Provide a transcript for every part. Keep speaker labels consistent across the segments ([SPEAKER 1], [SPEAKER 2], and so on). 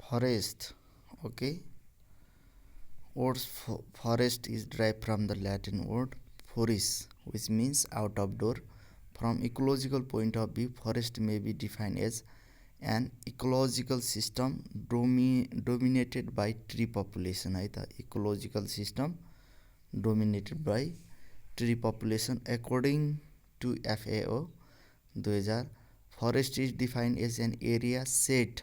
[SPEAKER 1] Forest. Okay. Words forest is derived from the Latin word foris, which means out of door. From ecological point of view, forest may be defined as an ecological system dominated by tree population. है त ecological system dominated by tree population. According to FAO 2000, forest is defined as an area set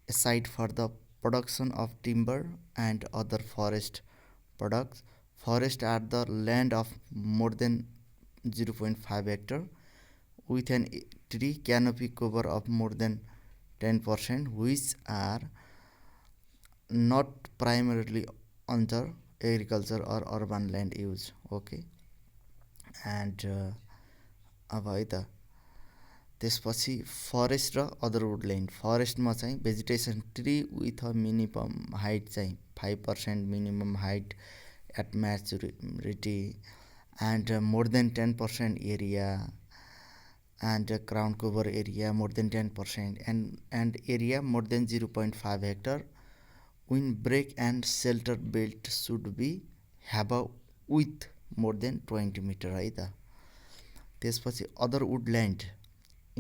[SPEAKER 1] aside for the production of timber and other forest products. Forests are the land of more than 0.5 hectare with an tree canopy cover of more than 10%, which are not primarily under agriculture or urban land use. Okay. And अब है त त्यसपछि forest र other woodland. फरेस्टमा चाहिँ vegetation tree with a minimum height चाहिँ 5% minimum height at maturity and more than 10% area and crown cover area more than 10% and area more than 0.5 hectare. Windbreak and shelter belt should be have a width more than 20 meter है त. त्यसपछि other वुडल्यान्ड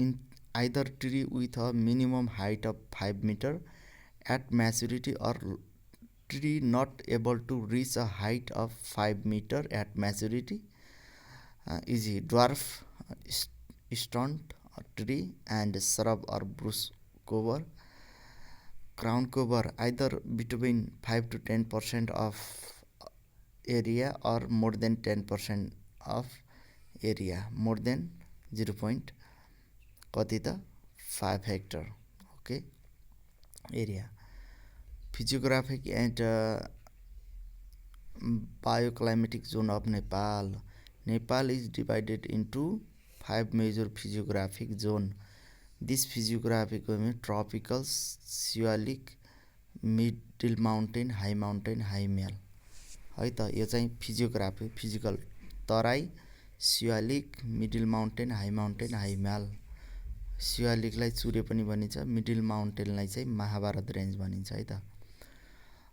[SPEAKER 1] in either tree with a minimum height of 5 meter at maturity or tree not able to reach a height of 5 meter at maturity, e.g. dwarf, stunt tree and shrub or bush cover. Crown cover either between 5 to 10% of area or more than 10% of area more than 0. कति त 5 hectare. Okay. Area. Physiographic and bioclimatic zone of Nepal. Nepal is divided into 5 major physiographic zone. This physiographic में tropical, Siwalik, middle mountain, high mountain, high म्याल है त. यो चाहिँ physiography physical Terai, Siwalik, middle mountain, high mountain, high म्याल. सिवालिकलाई चुरे पनि भनिन्छ, मिडल माउन्टेनलाई चाहिँ महाभारत रेन्ज भनिन्छ है त.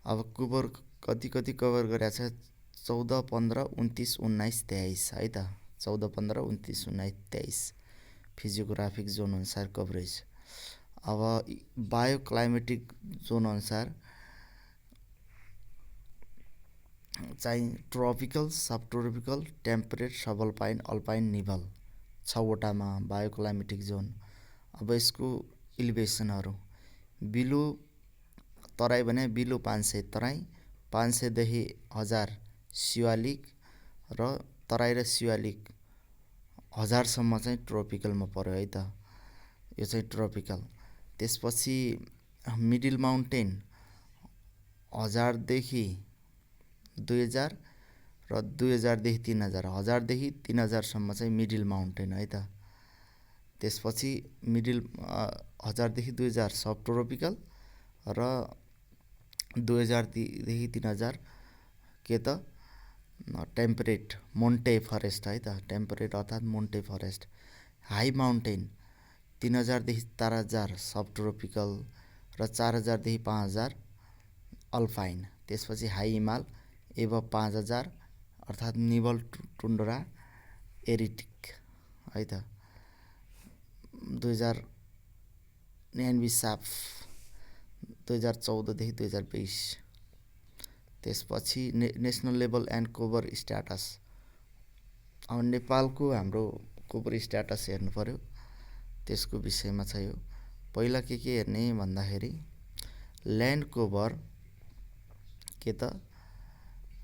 [SPEAKER 1] अब कभर कति कभर गरेको छ 14, 15, 29, 19, 23 है त. 14, 15, 29, 19, 23 फिजियोग्राफिक जोन अनुसार कभरेज. अब बायोक्लाइमेटिक जोन अनुसार चाहिँ tropical, subtropical, temperate, subalpine, alpine, nival 6वटामा बायोक्लाइमेटिक जोन. अब यसको इलिभेसनहरू बिलो तराई भने बिलो 500 तराई, 500 देखि 1000 सिवालिक र तराई र सिवालिक 1000 सम्म चाहिँ ट्रपिकलमा पर्यो है त. यो चाहिँ ट्रपिकल. त्यसपछि मिडल माउन्टेन 1000 देखि 2000 र 2000 देखि 3000, 1000 देखि 3000 सम्म चाहिँ मिडल माउन्टेन है त. त्यसपछि मिडल 1000 देखि 2000 सब ट्रपिकल र 2000 देखि 3000 के त टेम्परेट मोन्टे फरेस्ट है त. टेम्परेट अर्थात् मोन्टे फरेस्ट. हाई माउन्टेन 3000 देखि 4000 सब ट्रपिकल र 4000 देखि 5000 अल्पाइन. त्यसपछि हाई हिमाल एभ 5000 अर्थात् निभल टुन्ड्रा एरिटिक है त. 2099 साफ 2014 देखि 2020. त्यसपछि national level and cover status. अब नेपालको हाम्रो कभर स्ट्याटस हेर्नु पर्यो. त्यसको विषयमा छ यो. पहिला के हेर्ने भन्दाखेरि ल्यान्ड कभर के त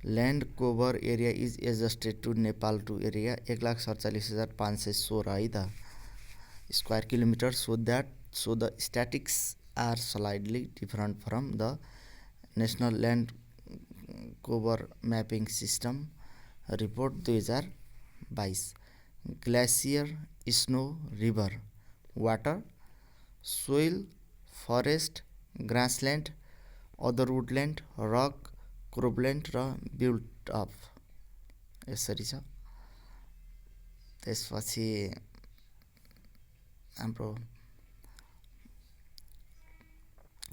[SPEAKER 1] land cover area is adjusted to Nepal to area 1,47,516 है त square kilometre. So the statistics are slightly different from the National Land Cover Mapping System Report 2022. Glacier, snow, river, water, soil, forest, grassland, other woodland, rock, cropland र built up यसरी छ. त्यसपछि हाम्रो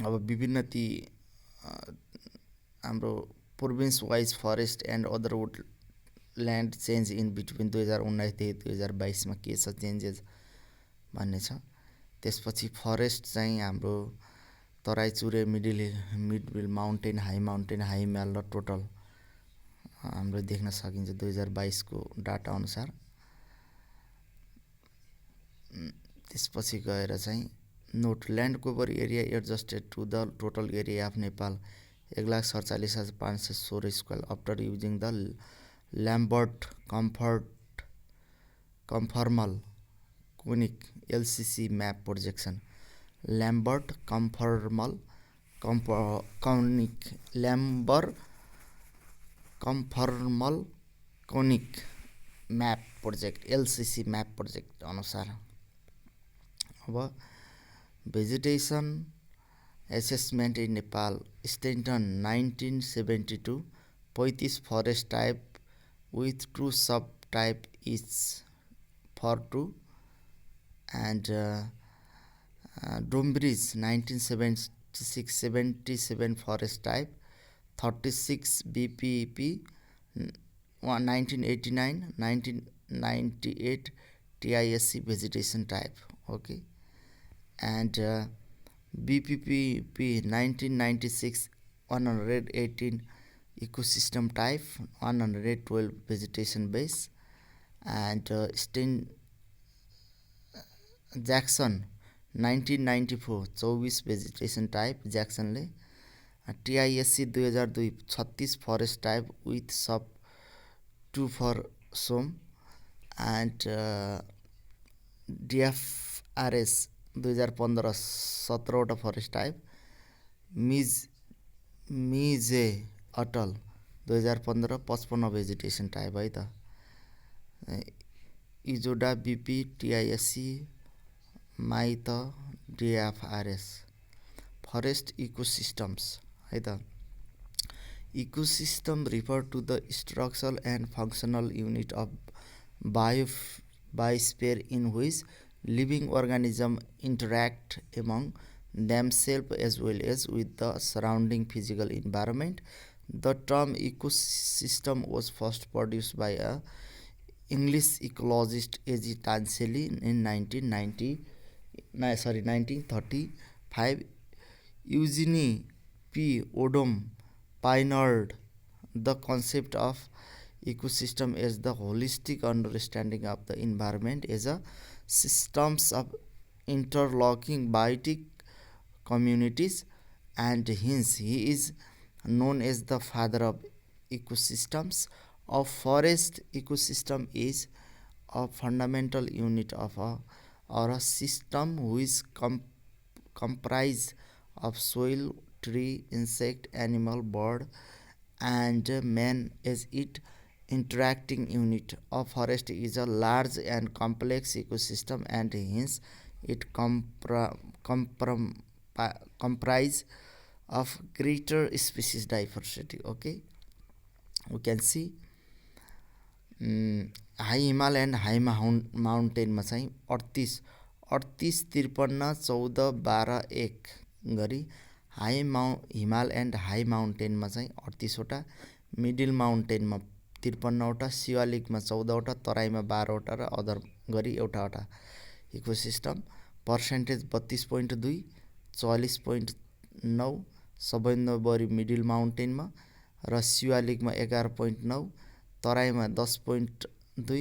[SPEAKER 1] अब विभिन्न ती हाम्रो province wise forest and other woodland change in between 2019देखि 2022मा के छ चेन्जेस भन्ने छ। त्यसपछि फरेस्ट चाहिँ हाम्रो Terai Chure mid mountain high Himal र टोटल हाम्रो देख्न सकिन्छ 2022को डाटा अनुसार। त्यसपछि गएर चाहिँ note land cover area adjusted to the total area of Nepal 1,47,516 square after using the Lambert conformal conic LCC map projection. Lambert conformal conic map project LCC map project अनुसार। अब vegetation assessment in Nepal Stainton 1972 35 forest type with 2 subtype each for 2 and Dombridge 1976 77 forest type 36 BPP 1989 1998 TISC vegetation type okay and BPP 1996 118 ecosystem type 112 vegetation base and Jackson 1994 24 vegetation type Jackson ले TISC 2002 36 forest type with sub 2 for SOM and DFRS 2015 17वटा forest type Miehe et al 2015 55 vegetation type है त। इजोडा BP TISC माइत DFRS forest ecosystems है त। Ecosystem refer to the structural and functional unit of biosphere in which living organisms interact among themselves as well as with the surrounding physical environment. The term ecosystem was first produced by a English ecologist A.G. Tansey in 1935. Eugene P. Odom pioneered the concept of ecosystem as the holistic understanding of the environment as a systems of interlocking biotic communities, and hence he is known as the father of ecosystems. A forest ecosystem is a fundamental unit of a system which comprise of soil, tree, insect, animal, bird, and man as its interacting unit. A forest is a large and complex ecosystem, and hence it comprise of greater species diversity. Okay, we can see high हिमाल and high माउन्टेनमा चाहिँ 38 53 14 12 1 गरी हिमाल and high माउन्टेनमा चाहिँ 38वटा, middle माउन्टेनमा 53वटा, शिवालिकमा 14वटा, तराईमा 12वटा र other गरी एउटावटा ecosystem. Percentage 32.2 44.9 सबैभन्दा बढी मिडिल माउन्टेनमा र शिवालिकमा 11.9, तराईमा 10.2,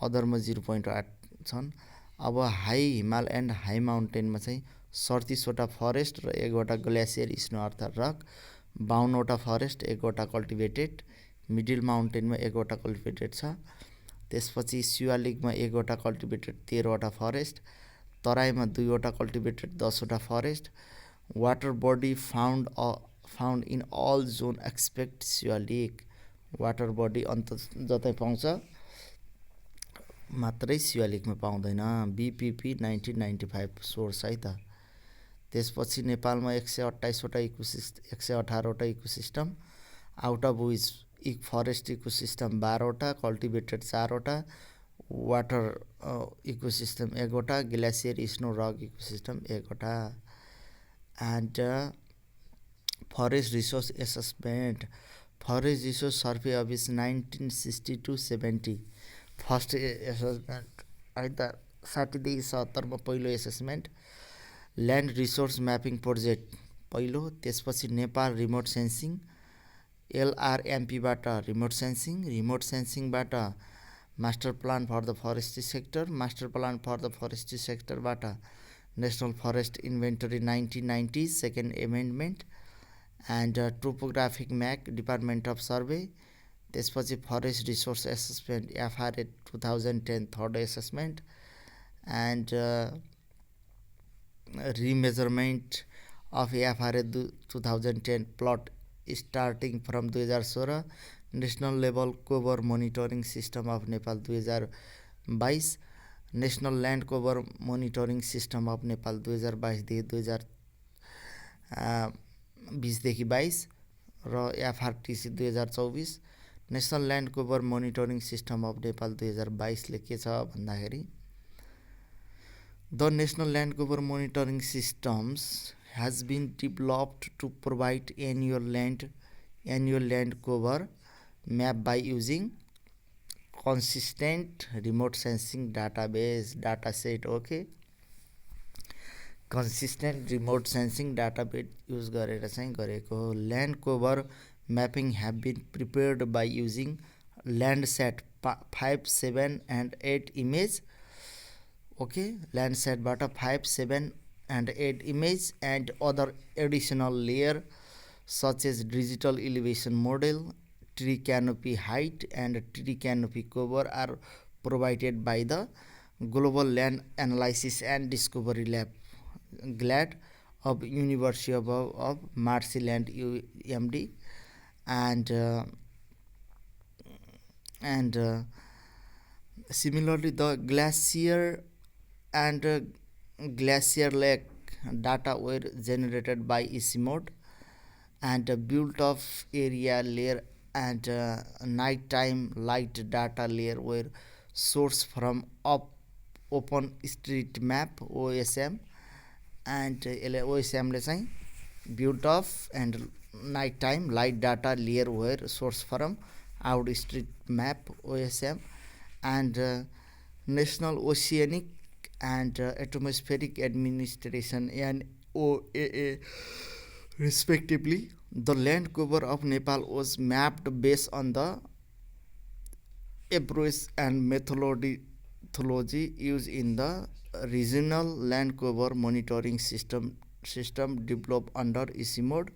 [SPEAKER 1] अदरमा 0.8 छन्। अब हाई हिमाल एन्ड हाई माउन्टेनमा चाहिँ 37वटा फरेस्ट र 1वटा ग्लेसियर स्नो अर्थात् रक, 52वटा फरेस्ट, 1वटा कल्टिभेटेड, मिडिल माउन्टेनमा 1वटा कल्टिभेटेड छ। त्यसपछि शिवालिकमा 1वटा कल्टिभेटेड, 13वटा फरेस्ट, तराईमा 2वटा कल्टिभेटेड, 10वटा forest. Water body found in all zone expect Shivalik. Water body अन्त जतै पाउँछ मात्रै शिवालिकमा पाउँदैन। BPP 1995 सोर्स है त। त्यसपछि नेपालमा 128वटा 118वटा ecosystem, out of which forest ecosystem 12वटा, कल्टिभेटेड 4वटा, वाटर इकोसिस्टम 1वटा, ग्लेसियर स्नो रक इकोसिस्टम 1वटा। and forest resource assessment. Forest resource survey of is 1960 to 70 first assessment है त 60देखि 70 पहिलो एसेसमेन्ट ल्यान्ड रिसोर्स म्यापिङ प्रोजेक्ट पहिलो त्यसपछि नेपाल रिमोट सेन्सिङ एलआरएमपीबाट रिमोट सेन्सिङबाट master plan for the forestry sector master plan for the forestry सेक्टरबाट national forest inventory 1990 second amendment and topographic map department of survey त्यसपछि forest resource assessment FRA 2010 third assessment and remeasurement of FRA 2010 plot starting from 2016 national level cover monitoring system of Nepal 2022 national land cover monitoring system of Nepal 2022देखि 2020देखि 22 र FRTC 2024 national land cover monitoring system of Nepal 2022ले के छ भन्दाखेरि the national land cover monitoring systems has been developed to provide annual land cover map by using consistent remote sensing data set. Okay, consistent remote sensing database use गरेर चाहिँ गरेको land cover mapping have been prepared by using Landsat 5, 7 and 8 image. Okay, Landsat बाट 5, 7 and 8 image and other additional layer such as digital elevation model, tree canopy height and tree canopy cover are provided by the Global Land Analysis and Discovery Lab GLAD of University of Marshland UMD and similarly the glacier and glacier lake data were generated by ECMOD and built of area layer and nighttime light data layer were sourced from OpenStreetMap OSM and OSM ले चाहिँ built of and nighttime light data layer were sourced from OpenStreetMap OSM and National Oceanic and Atmospheric Administration NOAA respectively. The land cover of Nepal was mapped based on the approach and methodology used in the regional land cover monitoring system developed under ECMOD.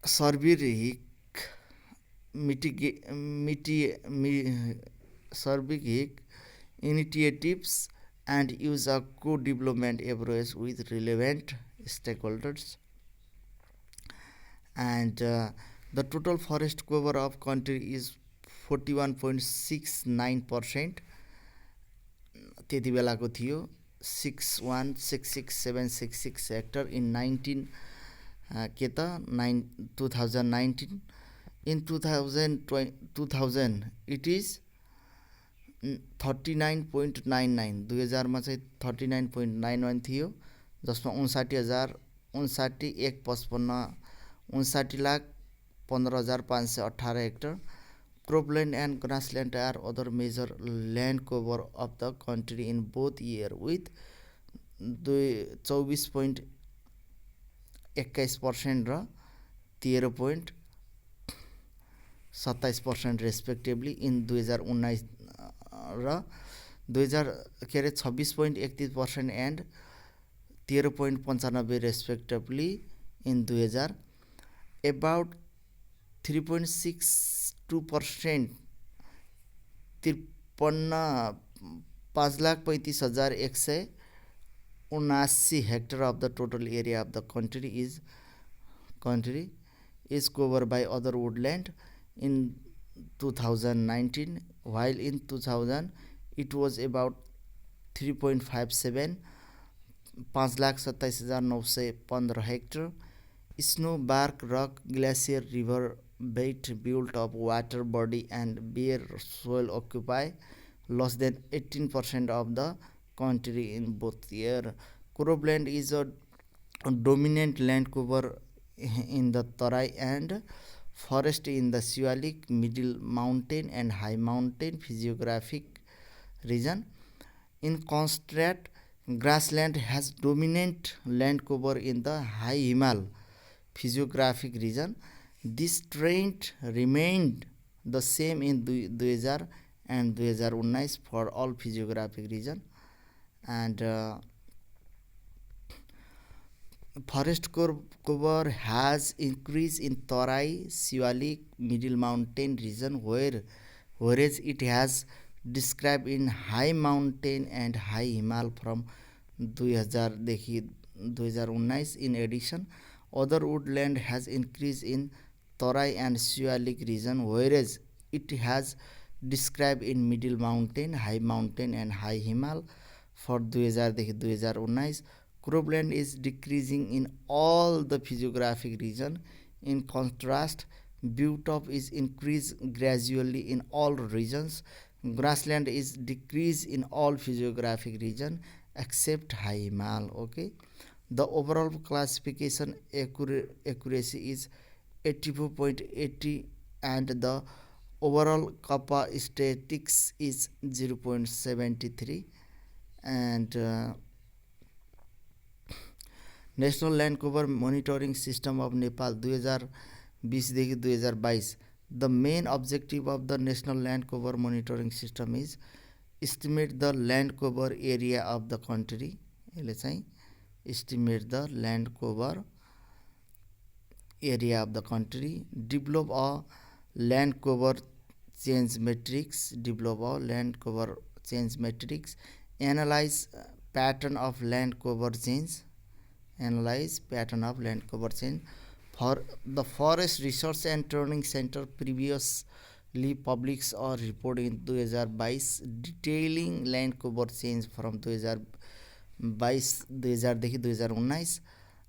[SPEAKER 1] Survey initiatives and use a co-development approach with relevant stakeholders and the total forest cover of country is 41.69% त्यति बेलाको थियो 6166,766 hectare in 2019 in 2000 it is 39.99 2000 मा चाहिँ 39.91 थियो जसमा 59,155,15,518 hectare cropland and grassland are other major land cover of the country in both year with 24.21% र 13.27% respectively in 2019 र 26.31% and 13.95 respectively in 2000 about 3.62% 5,35,179 hectare of the total area of the country is covered by other woodland in 2019 while in 2000 it was about 3.57 5,27,915 hectare. Snow, bark, rock, glacier, river bed built of water body and bare soil occupy less than 18% of the country in both year Cropland is a dominant land cover in the Tarai and forest in the Siwalik, middle mountain and high mountain physiographic region. In contrast, grassland has dominant land cover in the high Himal physiographic region. This trend remained the same in 2000 and 2019 for all physiographic region. And forest cover has increased in Tarai, Siwalik, Middle Mountain region, whereas it has described in high mountain and high Himal from 2019. In addition, other woodland has increased in Tarai and Siwalik region, whereas it has described in Middle Mountain, High Mountain and High Himal for 2019. Cropland is decreasing in all the physiographic region. In contrast, butop is increased gradually in all regions. Grassland is decreased in all physiographic region except high Himal. Okay, the overall classification accuracy is 84.80 and the overall kappa statistics is 0.73. And national land cover monitoring system of Nepal 2020 देखि 2022 the main objective of the national land cover monitoring system is estimate the land cover area of the country यसले चाहिँ estimate the land cover area of the country develop a land cover change matrix analyse pattern of land cover change analyze pattern of land cover change. For the Forest Research and Training Center previously published a report in 2022 detailing land cover change from 2022-2019,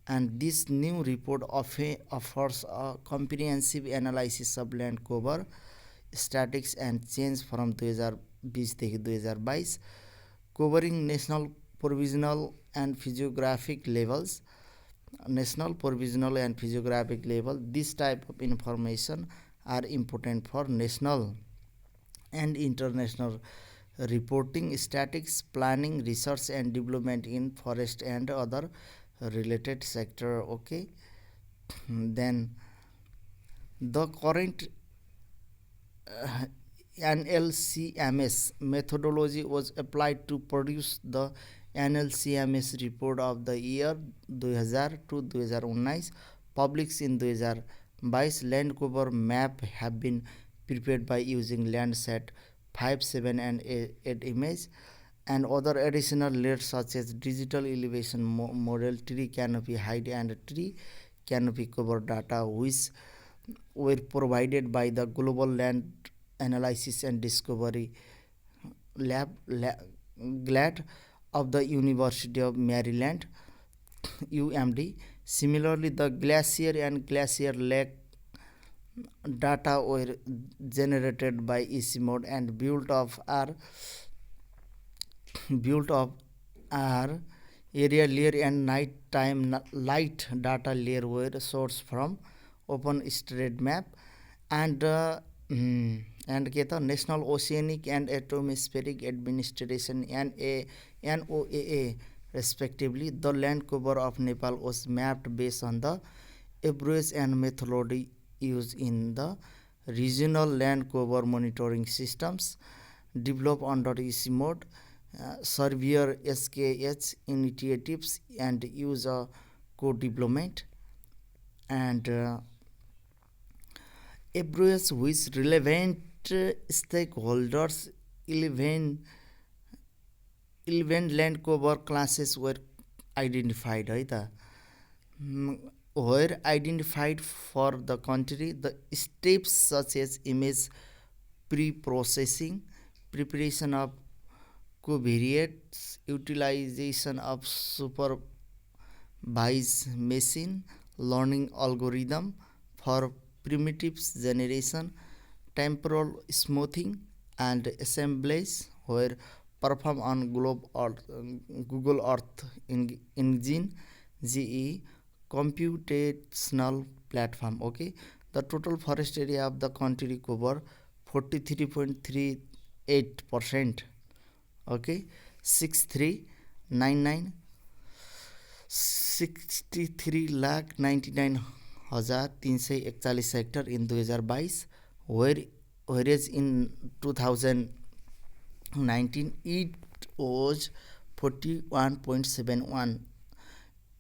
[SPEAKER 1] and this new report offers a comprehensive analysis of land cover statistics and change from 2020-2022, covering national provisional and physiographic levels. This type of information are important for national and international reporting, statistics, planning, research and development in forest and other related sector. Okay, then the current NLCMS methodology was applied to produce the NLCMS report of the year 2000-2019, published in 2022. Land cover map have been prepared by using Landsat 5, 7 and 8 image and other additional layers such as digital elevation model, tree canopy height and tree canopy cover data, which were provided by the Global Land Analysis and Discovery Lab GLAD of the University of Maryland UMD. Similarly, the glacier and glacier lake data were generated by ECMOD and built of our area layer and nighttime light data layer were sourced from OpenStreetMap and National Oceanic and Atmospheric Administration NOAA respectively. The land cover of Nepal was mapped based on the average and methodology used in the regional land cover monitoring systems developed under ECMOD, Surveyor SKH initiatives and user co-development, and average which relevant stakeholders 11 land cover classes were identified were identified for the country. The steps such as image pre-processing, preparation of covariates, utilization of supervised machine learning algorithm for primitives generation, temporal smoothing and assemblage were performed on Google Earth Engine GE computational platform. Okay, the total forest area of the country cover 43.38%. Okay, 6399 63,99,341 hectare in 2022, whereas in 2019 it was 41.71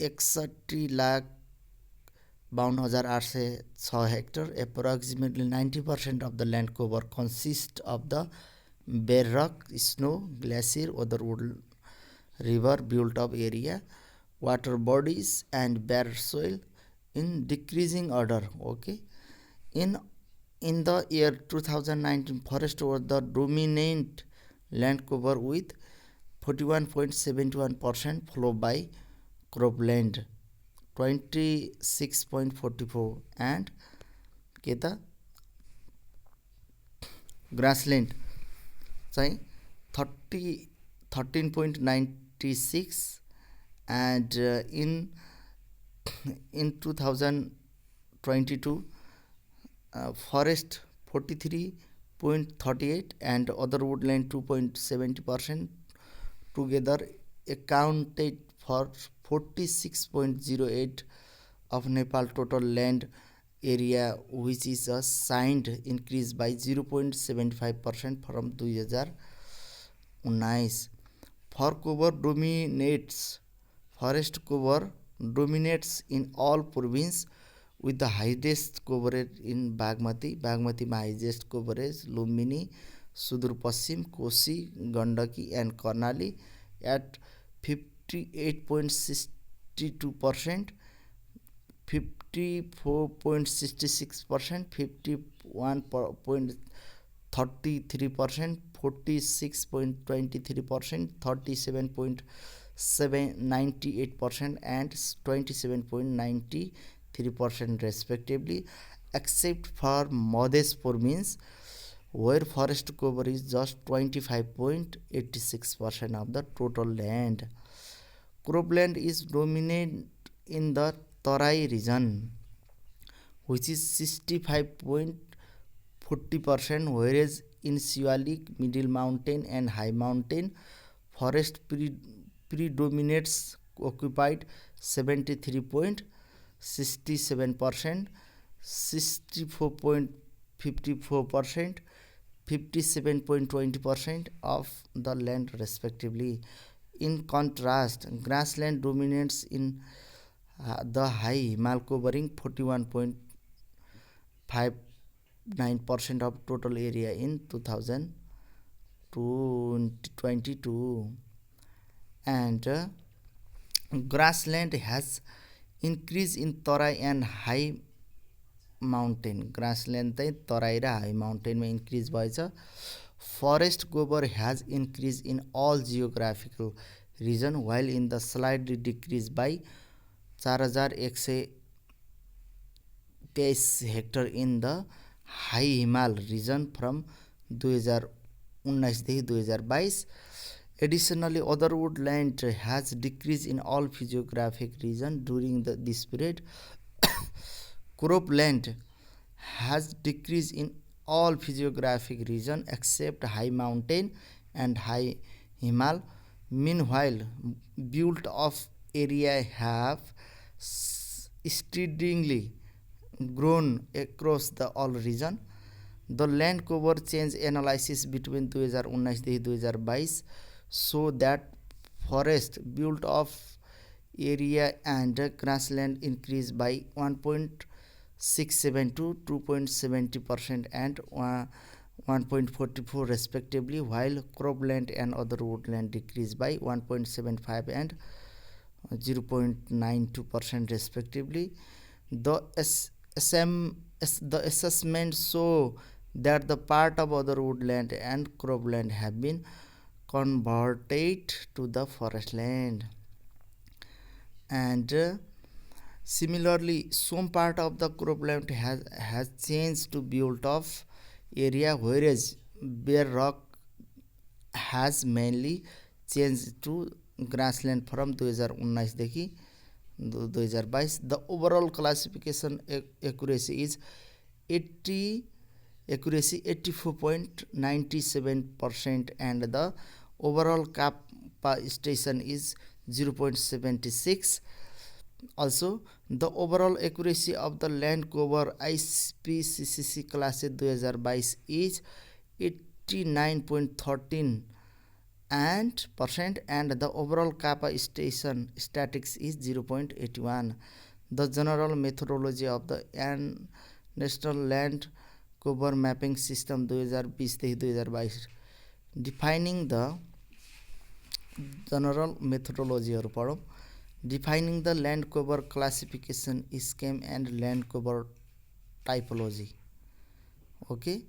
[SPEAKER 1] 61,52,806 hectare. Approximately 90% of the land cover consists of the bare rock, snow, glacier, other wood, river built up area, water bodies and bare soil in decreasing order. Okay, in the year 2019, forest was the dominant land cover with 41.71%, followed by cropland 26.44 and the grassland 13.96 and in 2022 forest 43.38 and other woodland 2.70% together accounted for 46.08 of Nepal total land area, which is a signed increase by 0.75% from 2019. Forest cover dominates in all provinces with the highest coverage in Bagmati highest coverage, Lumbini, Sudur Paschim, Kosi, Gandaki and Karnali at 58.62%, 54.66%, 51.33%, 46.23%, 37.98% and 27.93% respectively, except for Madhya province where forest cover is just 25.86% of the total land. Cropland is dominant in the Tarai region, which is 65.40%, whereas in Shivalik, Middle Mountain and High Mountain, forest predominates, occupied 73.67%, 64.54%, 57.20% of the land respectively. In contrast, grassland dominates in the high Himal, covering 41.59% of total area in 2022, and grassland has increased in Tarai and High Mountain. Grassland Tarai र High Mountain में increase भएछ. Forest cover has increased in all geographical region, while in the slightly decreased by 4,123 hectare in the High Himal region from 2019 देखि 2022. Additionally, other woodland has decreased in all physiographic region during this period. Cropland has decreased in all physiographic region except High Mountain and High Himal. Meanwhile, built of area have steadily grown across the all region. The land cover change analysis between 2019 देखि 2022 show that forest built of area and grassland increased by 1.67 to 2.70% and 1.44 respectively, while cropland and other woodland decreased by 1.75 and 0.92% respectively. The assessment show that the part of other woodland and cropland have been converted to the forest land, and similarly some part of the cropland has changed to built of area, whereas bare rock has mainly changed to grassland from 2019 देखि 2022. The overall classification accuracy is 84.97%, and the overall capacity is 0.76. Also, the overall accuracy of the land cover IPCC class 2022 is 89.13% and the overall kappa station statics is 0.81. The general methodology of the National Land Cover Mapping System 2020-2022. Defining the general methodology पढौँ. Defining the land cover classification scheme and land cover typology. Okay.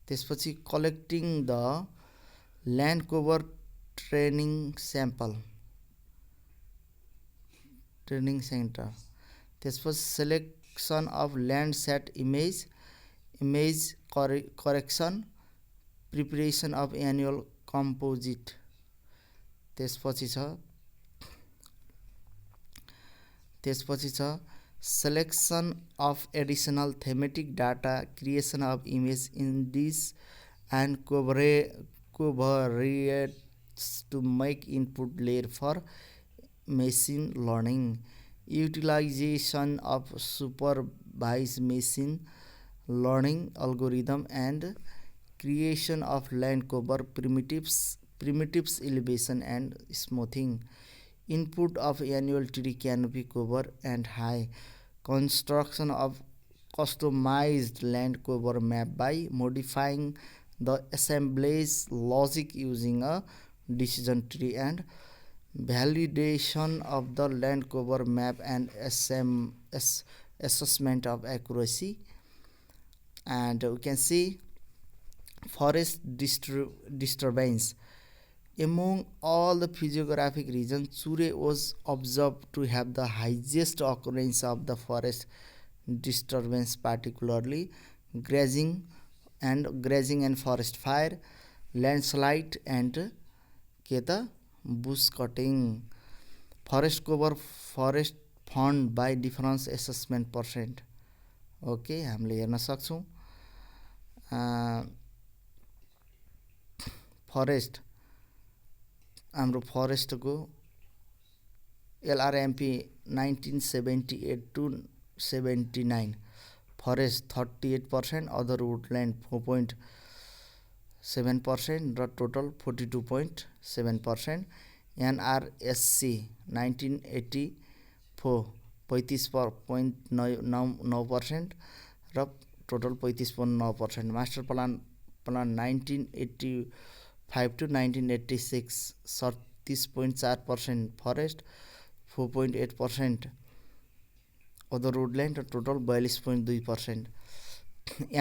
[SPEAKER 1] त्यसपछि collecting the land cover training center. त्यसपछि selection of Landsat image correction, preparation of annual composite. त्यसपछि छ selection of additional thematic data, creation of image indices and covariates to make input layer for machine learning, utilization of supervised machine learning algorithm and creation of land cover primitives, elevation and smoothing, input of annual tree canopy cover and high, construction of customized land cover map by modifying the assemblage logic using a decision tree, and validation of the land cover map and assessment of accuracy. And we can see forest disturbance. Among all the physiographic regions, Chure was observed to have the highest occurrence of the forest disturbance, particularly grazing and forest fire, landslide and bush cutting. Forest cover forest fund by difference assessment percent. Okay, हामीले हेर्न सक्छौं. Forest हाम्रो फरेस्टको LRMP 1978 to 79, forest 38%, other woodland 4.7% र total 42.7%. NRSC 1984 35.9% र total 35.9%. Master plan 1985 to 1986 37.4%, forest 4.8%, other woodland र total 42.2%.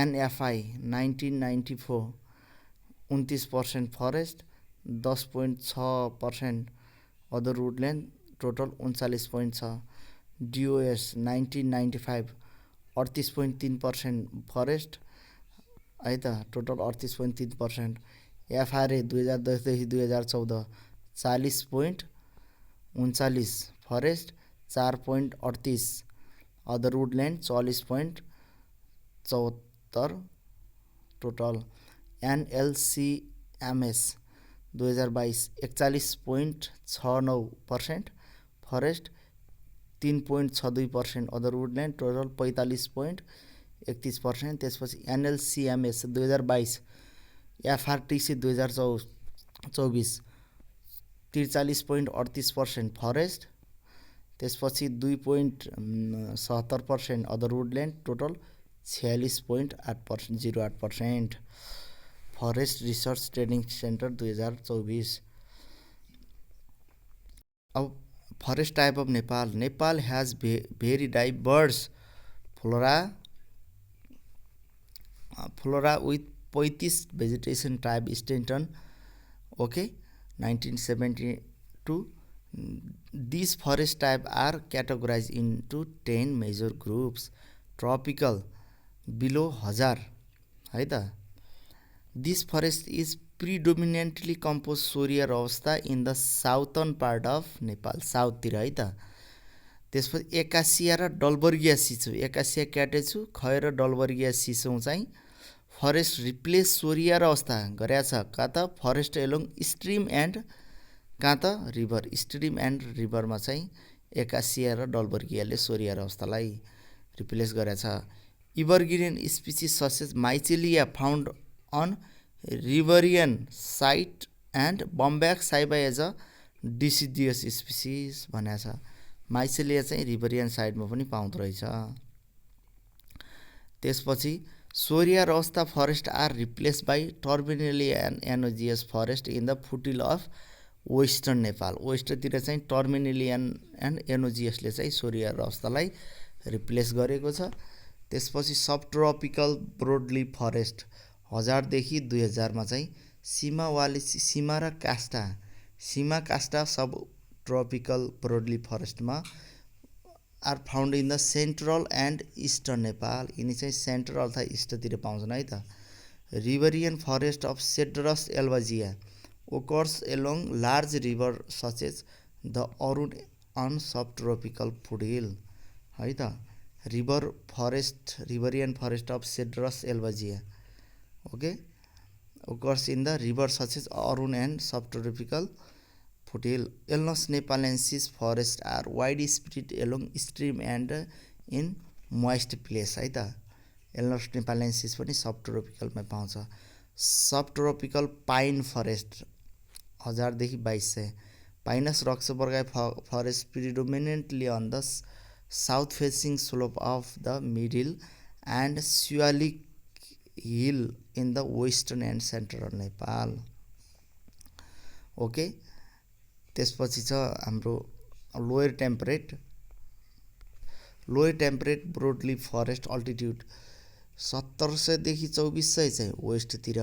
[SPEAKER 1] NFI 1994 29%, forest 10.6%, other woodland total 39.6. DOS 1995 38.3%, forest है त टोटल 38.3%. FRA 2010 देखि 2014 40.39, forest 4.38, other woodland 40.74 total. NLCMS 2022 41.69%, forest 3.62%, other woodland total 45.31%. त्यसपछि NLCMS 2022 FRTC 2024 43.38%, forest त्यसपछि 2.77%, other woodland total 46.08%. Forest research training centre 2024. अब forest type of Nepal. Nepal has very diverse flora with 35 vegetation type Stanton. Okay, 1972. These forest type are categorized into 10 major groups. Tropical below 1000 है त. This forest is predominantly compose Shorea अवस्था in the southern part of Nepal, साउथतिर है त। त्यसपछि एकासिया र डलबर्गिया सिसो, एकासिया क्याटेचु, खय र डलबर्गिया सिसो चाहिँ फरेस्ट रिप्लेस सोरियर अवस्था गरेका छ। कहाँ त फरेस्ट एलोङ स्ट्रिम एन्ड, कहाँ त रिभर, स्ट्रिम एन्ड रिभरमा चाहिँ एकासिया र डलबर्गियाले सोरियर अवस्थालाई रिप्लेस गरेका छ। Evergreen species such as Michelia found on riverine site and Bombax ceiba as a deciduous species भनेको छ। माइचेलिया चाहिँ रिभरियन साइडमा पनि पाउँदो रहेछ। त्यसपछि सोरियर अवस्था forest are replace by Terminalia and Anogeissus forest in the foothill of western Nepal. वेस्टतिर चाहिँ टर्मिनेलियन एन्ड एनोजियसले चाहिँ सोरियर अवस्थालाई रिप्लेस गरेको छ। त्यसपछि सब ट्रपिकल ब्रोडलिफ फरेस्ट 1000 देखि 2000 मा चाहिँ सीमा र कास्टा सब ट्रपिकल ब्रोडलिफ फरेस्टमा are found in the central and eastern Nepal. यिनी चाहिँ सेन्ट्रल अर्थात् इस्टतिर पाउँछन् है त। Riverine forest of Cedrus Albizia occurs along large river such as the Arun on subtropical foothill है त। Riverine forest of Cedrus Albizia okay occurs in the river such as Arun and subtropical foothill. Alnus nepalensis forest are wide spread along stream and in moist place है त। Alnus नेपालेन्सिस पनि सब ट्रोपिकलमा पाउँछ। सब tropical पाइन forest 1000 देखि 2200। Pinus roxburghii forest predominantly on the south facing slope of the middle and Siwalik hill in the western and central Nepal okay. त्यसपछि छ हाम्रो lower temperate broadleaf forest altitude 1700 देखि 2400 चाहिँ वेस्टतिर,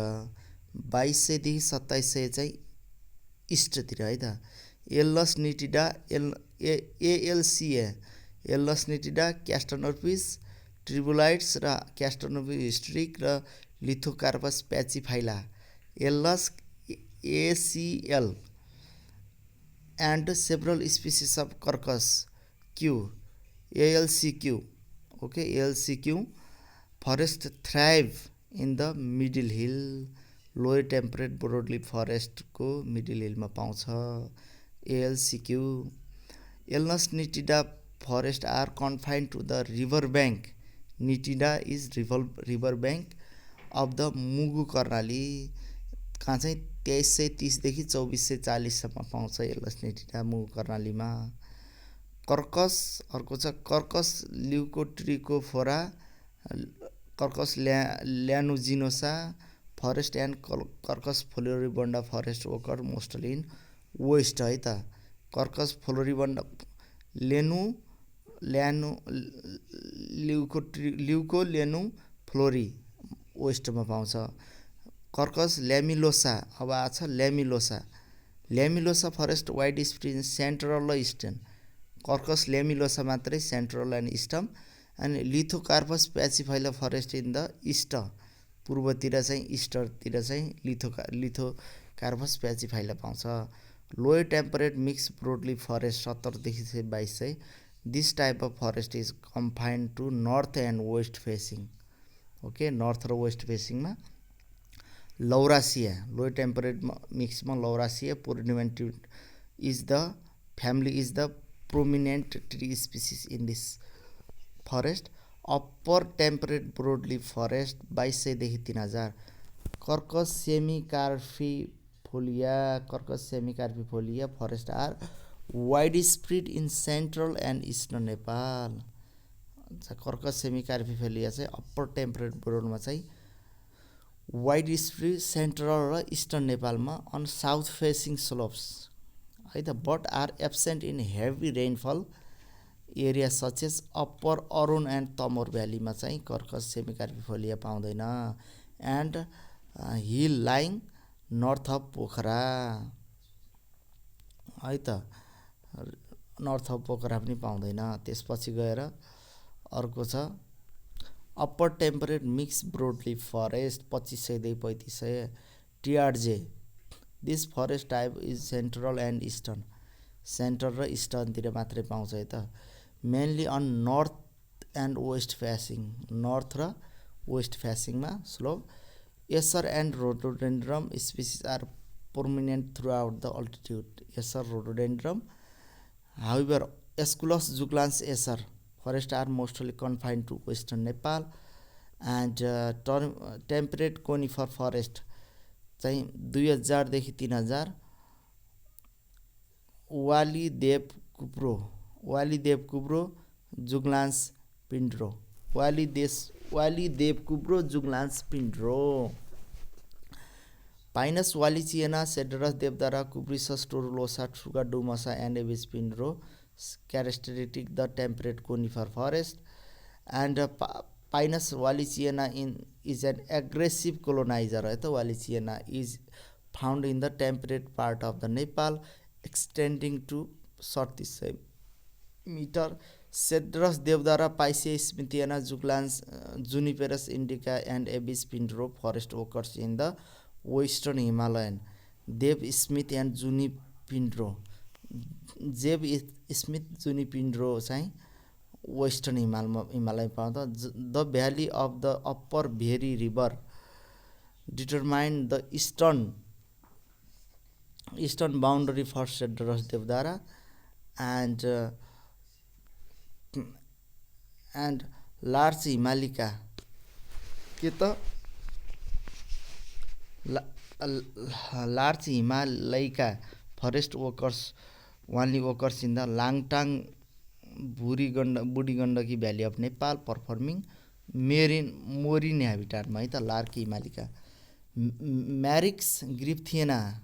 [SPEAKER 1] 2200 देखि 2700 चाहिँ इस्टतिर है त। एल्लस निटिडा एल्लस निटिडा क्यास्टोनोपिस ट्रिबुलाइट्स र क्यास्टोनोपिस स्ट्रिक र लिथोकार्पस प्याचिफाइला एल्लस ACL and several species of Quercus Q ALCQ okay ALCQ forest thrive in the middle hill। Lower temperate broadleaf forest को मिडिल हिलमा पाउँछ ALCQ। Alnus nitida forest are confined to the river bank. Nitida is river bank of the Mugu Karnali, कहाँ चाहिँ 2330 देखि 2440 सम्म पाउँछ Alnus nitida Mugu कर्णालीमा। Quercus अर्को छ Quercus leucotrichophora Quercus lanuginosa forest and Quercus floribunda forest occur mostly in west है त। कर्कस फ्लोरिबन्डा ल्युको ल्यानु फ्लोरी वेस्टमा पाउँछ। कर्कस ल्यामिलोसा अब आछ lamellosa forest wide spread central र इस्टर्न। कर्कस ल्यामिलोसा मात्रै सेन्ट्रल एन्ड इस्टर्न अनि Lithocarpus pachyphylla forest in the east. पूर्वतिर चाहिँ इस्टतिर चाहिँ लिथोकार्पस प्याचिफाइला पाउँछ। Lower temperate mix broadleaf forest 70 देखि 2200। This type of forest is confined to north and west facing okay. North र west फेसिङमा लौरासिया लोयर टेम्परेट मिक्समा Lauraceae prominent is the family is the prominent tree species in this forest. Upper temperate broadleaf forest 2200 देखि 3000। Quercus semecarpifolia forest are wide spread in central and eastern Nepal. Quercus semecarpifolia चाहिँ upper temperate ब्रोडमा चाहिँ wide spread central र eastern नेपालमा on south facing slopes है त, but are absent in heavy rainfall area such as upper Arun and Tamor भ्यालीमा चाहिँ Quercus semecarpifolia पाउँदैन। And hill lying north of Pokhara है त, नर्थ अफ पोखरा पनि पाउँदैन। त्यसपछि गएर अर्को छ अप्पर टेम्परेट मिक्स ब्रोडलिफ फरेस्ट 2500 देखि 3500। TRJ. This forest type is central and eastern. Centre र इस्टर्नतिर मात्रै पाउँछ है त. Mainly on north and west facing. North र वेस्ट फेसिङमा slope. Acer and Rhododendron species are permanent throughout the altitude. Acer rhododendron. However, Aesculus juglans acer forests are mostly confined to western Nepal, and temperate conifer forest चाहिँ 2000 देखि 3000. वाली देव कुब्रो जुगलान्स पिन्ड्रो. Pinus wallichiana, Cedrus deodara, Cupressus turulosa, Trugadomasa, and Abies pinnero, characteristic the temperate conifer forest. And Pinus wallichiana is an aggressive colonizer. Wallichiana is found in the temperate part of the Nepal, extending to 37 meter. Cedrus deodara, Pisces smithiana, Juglans, Juniperus indica, and Abies pinnero forest occurs in the Western Himalayan. Dave Smith and Juni Pindro. Dave Smith, Juni Pindro चाहिँ Western Himalaya पाउँदा. The valley of the upper Bheri river determined the eastern boundary for Cedrus deodara, and large Himalica के त large Himalaya forest occurs in the Langtang Budi Gandaki Valley of Nepal, performing marine habitat ma ta large Himalaya. Maryx gryphaena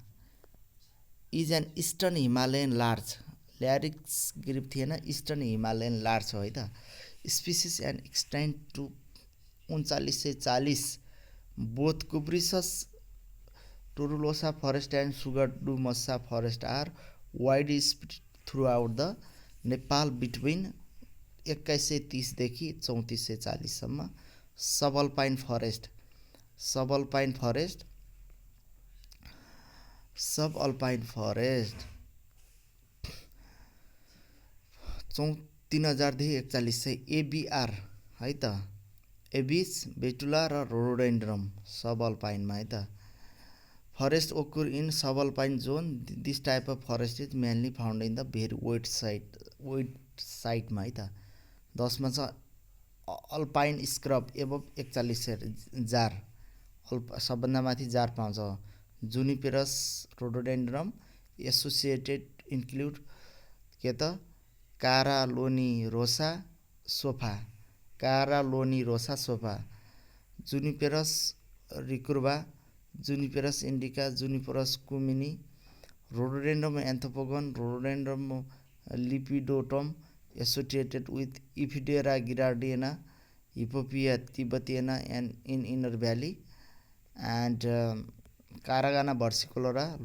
[SPEAKER 1] is an eastern Himalayan larch. Maryx gryphaena eastern Himalayan larch ho ta. Species and extend to 3940. Both Cupressus turulosa forest and Trugadomasa forest are widespread throughout the Nepal between 2130 देखि 3440 सम्म. Subalpine forest 3000 देखि 4140 ABR है त. Abies, Betula र Rhododendron subalpine मा है त. Forest occur in subalpine zone. This type of forest is mainly found in the very wet site मा है त. 10 मा छ alpine scrub above 41 जार. सबभन्दा माथि जार पाउँछ. Juniperus rhododendron associated include के त Caralloni rosa sofa, Juniperus recurva, Juniperus indica, Juniperus cumini, Rhododendron anthopogon, Rhododendron lepidotum associated with Ephedera girardiana, Hippopea tibetiana, and in Inner Valley, and Caragana versicolora,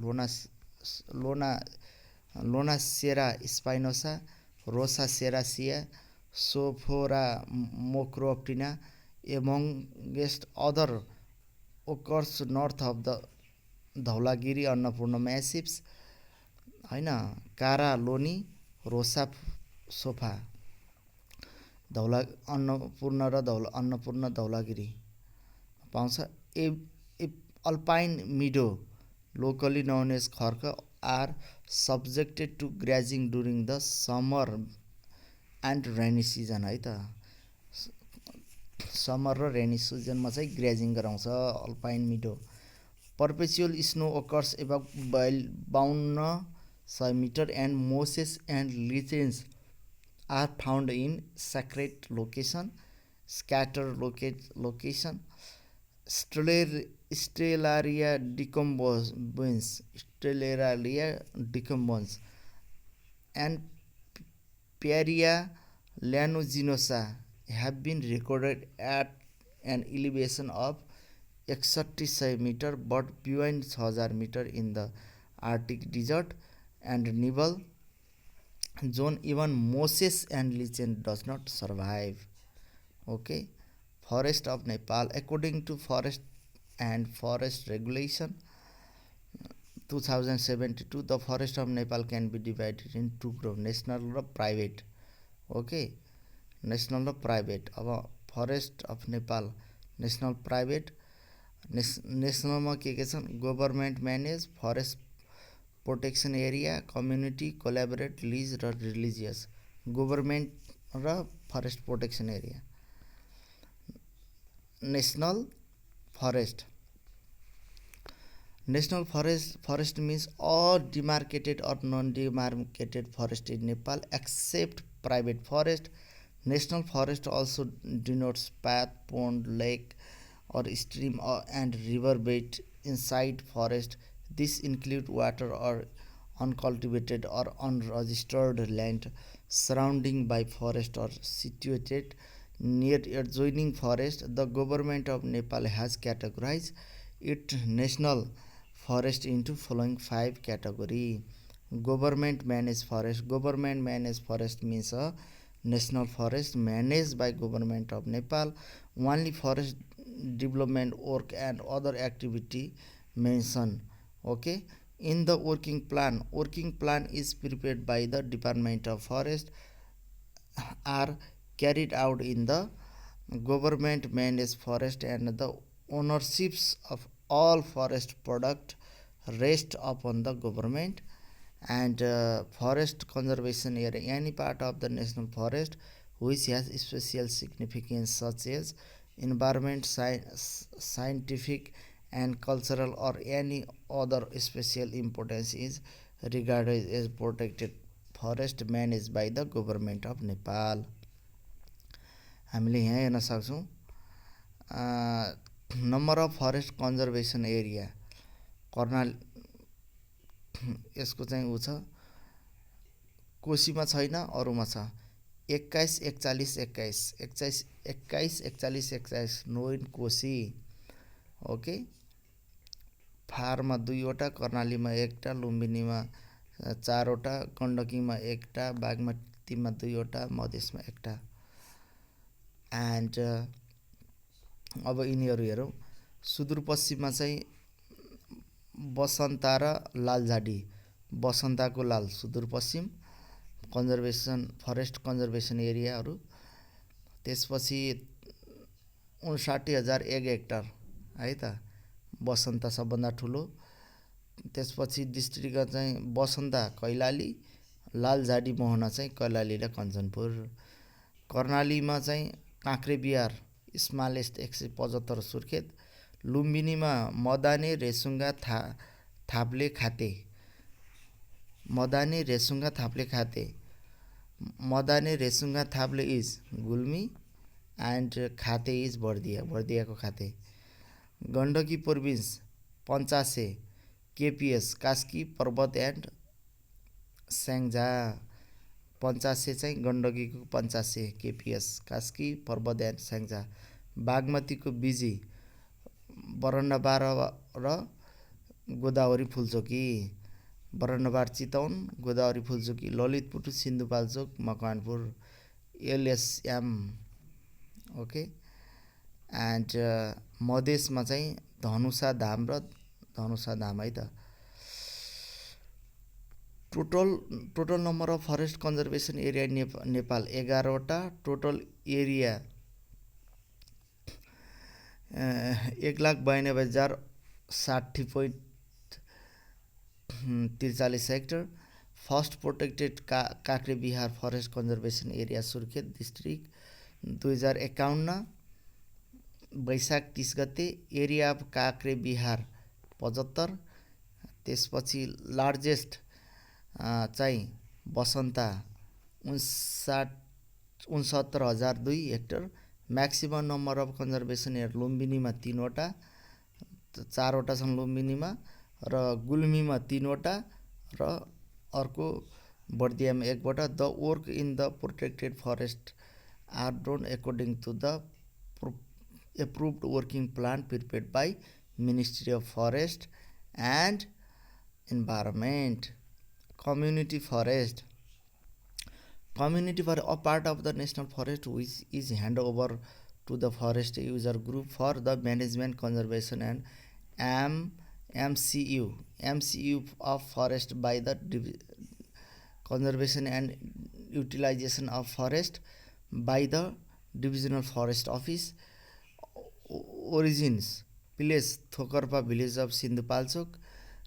[SPEAKER 1] Lonacera spinosa, Rosa serracea, Sophora macroptina, amongst other occurs north of the Dhaulagiri Annapurna massifs. हैन कारा लोनी रोसा sofa Dhaula Annapurna र अन्नपूर्ण धौलागिरी पाउँछ. Alpine meadow, locally known as Kharka, are subjected to grazing during the summer and rainy season है त. Summer र rainy सिजनमा चाहिँ ग्रेजिङ गराउँछ alpine मिडो. Perpetual snow occurs above 5200 meter, and mosses and lichens are found in scattered location. Stellaria decumbens, and Pieria lanuginosa have been recorded at an elevation of 61 meter, but beyond 6000 meter in the Arctic desert and Nibel zone, even mosses and lichen does not survive. Okay, forest of Nepal. According to forest and forest regulation, 2072 the forest of Nepal can be divided in two groups, national र private. Okay, national र private. अब forest of Nepal national private. नेसनलमा के छन्? Government manage, forest protection area, community, collaborate, lease र religious. Government र forest protection area. National forest. National forest means all demarcated or non-demarcated forest in Nepal except private forest. National forest also denotes path, pond, lake or stream and river bed inside forest. This include water or uncultivated or unregistered land surrounding by forest or situated near adjoining forest. The government of Nepal has categorized its national forest into following 5 category. Government managed forest. Government managed forest means a national forest managed by government of Nepal. Only forest development work and other activity mentioned. Okay, in the working plan is prepared by the Department of Forest, are carried out in the government managed forest, and the ownerships of all forest product rest upon the government. And forest conservation area, any part of the national forest which has special significance such as environment, scientific and cultural or any other special importance is regarded as protected forest managed by the government of Nepal. हामीले यहाँ हेर्न सक्छौँ number of forest conservation area. Karnali यसको चाहिँ उ छ, कोशीमा छैन, अरूमा छ. 21, 41, 21, नो इन कोशी. ओके, फारमा 2 वटा, कर्णालीमा 1टा, लुम्बिनीमा 4 वटा, गण्डकीमा 1टा, बागमतीमा 2 वटा, मधेसमा 1टा. एन्ड अब यिनीहरू हेरौँ. सुदूरपश्चिममा चाहिँ बसन्ता र लालझाडी. बसन्ताको लाल सुदूरपश्चिम कन्जर्भेसन फरेस्ट कन्जर्भेसन एरियाहरू. त्यसपछि 59,001 हेक्टर है त, बसन्ता सबभन्दा ठुलो. त्यसपछि डिस्ट्रिक्टमा चाहिँ बसन्ता, कैलाली, लालझाडी, मोहना चाहिँ कैलाली र कञ्चनपुर. कर्णालीमा चाहिँ काँक्रेबिहार, स्मालेस्ट 175 सुर्खेत. लुम्बिनीमा Madane, Resunga, Thaple, Khate. Madane, Resunga, Thaple, Khate. Madane, Resunga, Thaple is Gulmi and Khate is Bardiya, बर्दियाको Khate. Gandaki province Panchase, KPS, Kaski, Parbat and Syangja. Panchase चाहिँ गण्डकीको पञ्चासे, केपिएस, कास्की, पर्वत एन्ड स्याङ्जा. बागमतीको बिजी, बरन्डाबार र Godawari Phulchoki. Barandabhar Chitwan, Godawari Phulchoki, Lalitpur, Sindhupalchok, Makwanpur, LSM. Okay, and मधेसमा चाहिँ धनुषा धाम र धनुषा धाम है त. Total number of forest conservation area Nepal 11 वटा. Total area 1,92,060.43 hectare. First protected Kankrebihar forest conservation area Surkhet district 2051 Baisakh 30 गते. Area of Kankrebihar 75. त्यसपछि लार्जेस्ट चाहिँ Basanta 69,002 hectare. Maximum number of conservation area लुम्बिनीमा 3 वटा, 4 वटा छन् लुम्बिनीमा, र गुल्मीमा 3 वटा, र अर्को बर्दियामा 1 वटा. The work in the protected forest are done according to the approved working plan prepared by ministry of forest and environment. Community forest. Community forest, a part of the national forest which is handed over to the forest user group for the management, conservation and MCU of forest by the conservation and utilization of forest by the Divisional Forest Office. Origins: place Thokarpa village of Sindhupalchok.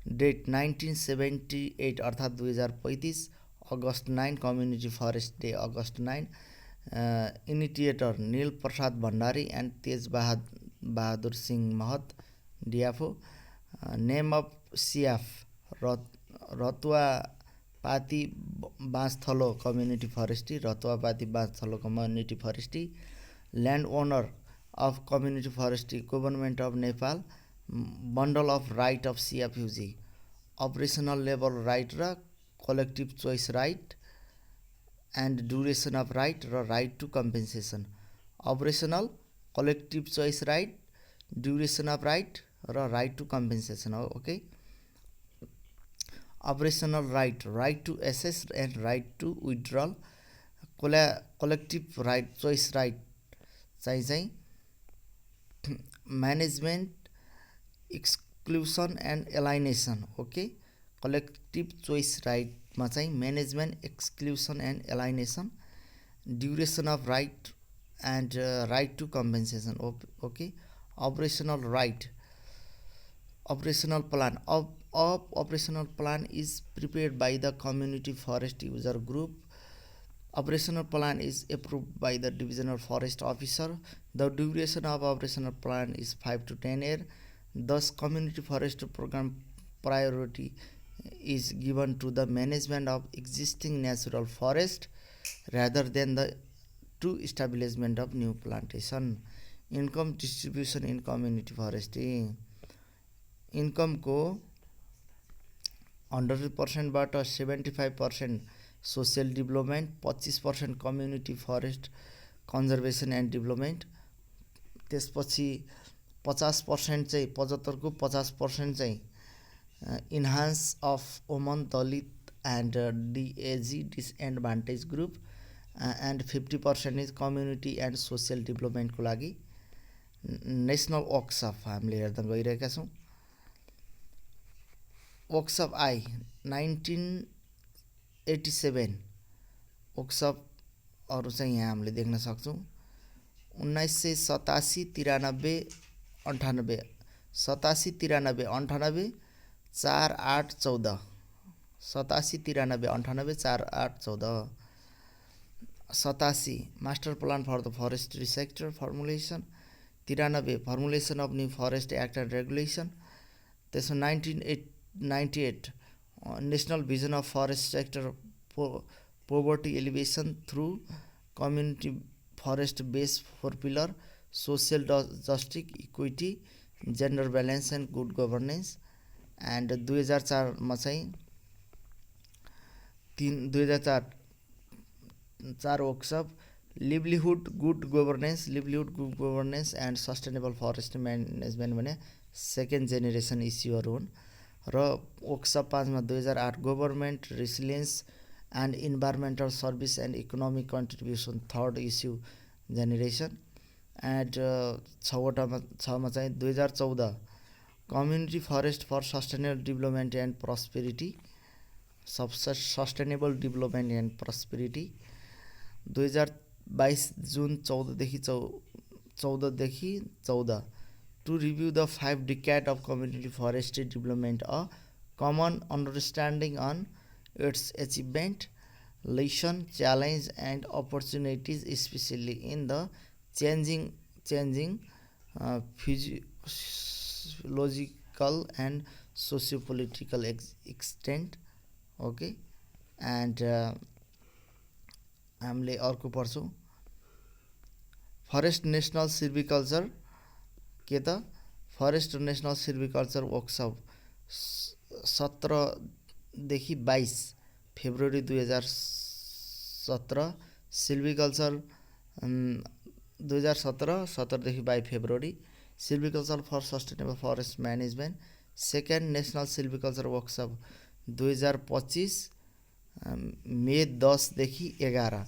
[SPEAKER 1] Date 1978 अर्थात् 2035. August 9 community forest day August 9. Initiator Neel Prasad Bhandari and Tej Bahadur Singh Mahat DFO. Name of CF Ratuwapati Bansthalo community forestry. Ratuwapati Bansthalo community forestry. Land owner of community forestry government of Nepal. Bundle of right of CFUG. Operational लेबर right र collective choice right and duration of right र right to compensation. Operational, collective choice right, duration of right र right to compensation हो. Okay. Operational right, right to access and right to withdrawal. Collective right, choice right चाहिँ management, exclusion and alienation. Okay. Collective choice राइटमा चाहिँ management, exclusion and alienation. Duration of right and right to compensation. Okay. Operational right, operational plan. Operational plan is prepared by the community forest user group. Operational plan is approved by the divisional forest officer. The duration of operational plan is 5 to 10 years. Thus, community forest program priority is given to the management of existing natural forest rather than the to establishment of new plantation. Income distribution in community forestry. Income को 100%बाट 75% social development, 25% community forest conservation and development. त्यसपछि 50% चाहिँ 75 को 50% चाहिँ enhance of woman, Dalit and DAG disadvantage group and 50% is community and social डेभलपमेन्टको लागि. National workshop हामीले हेर्दा गइरहेका छौँ. Workshop I 1987. वर्कसपहरू चाहिँ यहाँ हामीले देख्न सक्छौँ. 1987, 93, 98. 87, 93, 98, 4, 8, 14. 87, 93, 98, 4, 8, 14. 87 master plan for the forestry sector formulation. 93 formulation of new forest act and regulation. त्यसमा 1998 national vision of forest sector poverty alleviation through community forest base 4 pillar social justice, equity, gender balance and good governance. And 2004मा चाहिँ 2004 workshop livelihood good governance and sustainable forest management भने second generation इस्युहरू हुन्. र workshop 5मा 2008 government resilience and environmental service and economic contribution third issue generation. And 6मा चाहिँ 2014 community forest for sustainable development and prosperity. Sustainable development and prosperity. 2022 June 14देखि 14 to review the 5 decade of community forestry development, a common understanding on its achievement, lesson, challenge and opportunities, especially in the changing physiological and socio-political extent. Okay. And हामीले अर्को पढ्छौँ forest national silviculture. के त forest national silviculture workshop 17देखि 22 February 2017. Silviculture 2017 17देखि 22 February. Silviculture for sustainable forest management. Second national silviculture workshop 2025 May 10देखि 11.